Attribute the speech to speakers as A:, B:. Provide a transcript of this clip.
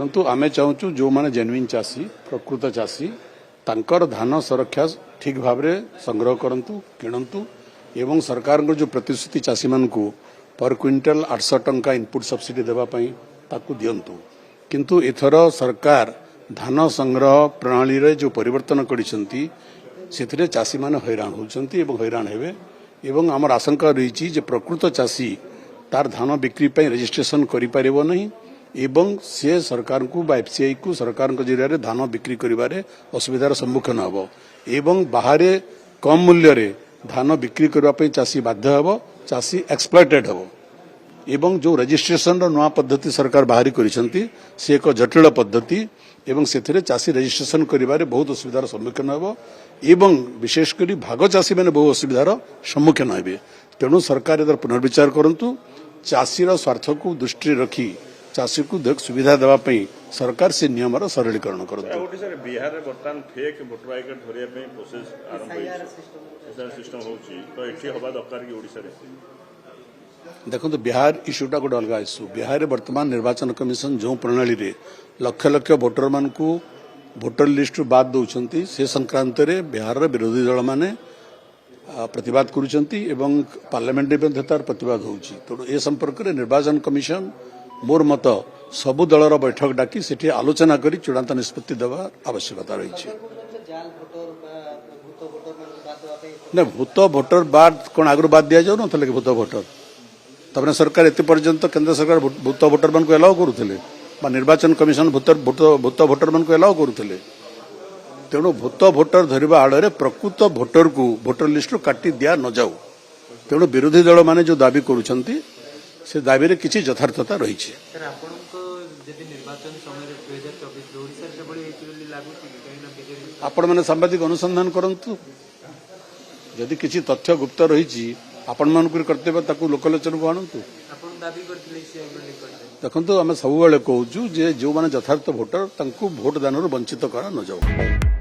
A: शुणु आम चाहूँ जो मैंने जेन्युइन चाषी प्रकृत चाषी तांकर धान सुरक्षा ठीक भाव में संग्रह करंतु किणंतु एवं सरकार जो प्रतिश्रुति चाषी मान पर क्विंटल 800 टंका इनपुट सब्सिडी देवाई ताकू दिंतु किंतु एथर सरकार धान संग्रह प्रणाली रे जो परिवर्तन करिसेंती सेथिरे चाषी माने हैरान होउछंती एवं हैरान हेबे एवं आमर आशंका रही जे प्रकृत चाषी तार धान बिक्री पे रजिस्ट्रेशन करि पारिबो नहीं एवं से सरकार को बा एफसीआई को सरकार जरिया धान बिक्री करिबारे असुविधार सम्मुखीन हबो एवं बाहर कम मूल्य रे धान बिक्री करबा पे चाषी बाध्य हबो चाषी एक्सप्लॉइटेड हबो एवं जो रजिस्ट्रेशन रो नवा पद्धति सरकार बाहरी करिसेंती से एक जटिल पद्धति एवं सेथिरे चाषी रजिस्ट्रेशन करिबारे बहुत असुविधार सम्मुखीन हबो एवं विशेषकर भाग चाषी मैंने बहुत असुविधार सम्मुखीन हेबे तेणु सरकार एदर पुनर्विचार करंतु चाषीर स्वार्थ को दृष्टि रखी चाषी को सुविधा देवाई सरकार से नियम सरलीकरण करते
B: बिहार बर्तमान फेक भोटर आई कार्ड धरिया प्रोसेस आरंभ सिस्टम तो एठी हवा दरकार कि ओडिसा रे
A: देखो बिहार इश्यूटा गोटे अलग इश्यू बिहार बर्तमान निर्वाचन कमिशन जो प्रणाली रे लक्ष लक्ष भोटर मान को भोटर लिस्ट बाद दौरान से संक्रांत रे बिहार विरोधी दल माने प्रतिवाद करुचंती एवं पार्लियामेंट में तार प्रतिवाद होउची तो ए संपर्क रे निर्वाचन कमिशन मोर मत सबु दलर बैठक डाकी सेठी आलोचना करी चूड़ांत निष्पत्ति देवा आवश्यकता रही ना भूत भोटर बाद कौन आगु बाद दि जाऊ ना भूत भोटर तबने सरकार एते पर्यंत केंद्र सरकार भूत भोटर मान को एलाउ करुले निर्वाचन कमिशन भूत भोटर मान को एलाउ करुले तेणु भूत भोटर धरवा आड़ प्रकृत भोटर को भोटर लिस्ट काटी दिया न जाऊ तेणु विरोधी दल माने जो दाबी करुछंती से दाबी रे किछि यथार्थता रही आपण मैंने सांबादिक अनुसंधान करंतु यदि किछि तथ्य गुप्त रही आपण मान कर्तव्य ताकू लोकलोचन को आणतु देखो आम सब कहूँ जे जो मैंने यथार्थ भोटर तांकू भोट दान वंचित करा न जाऊ।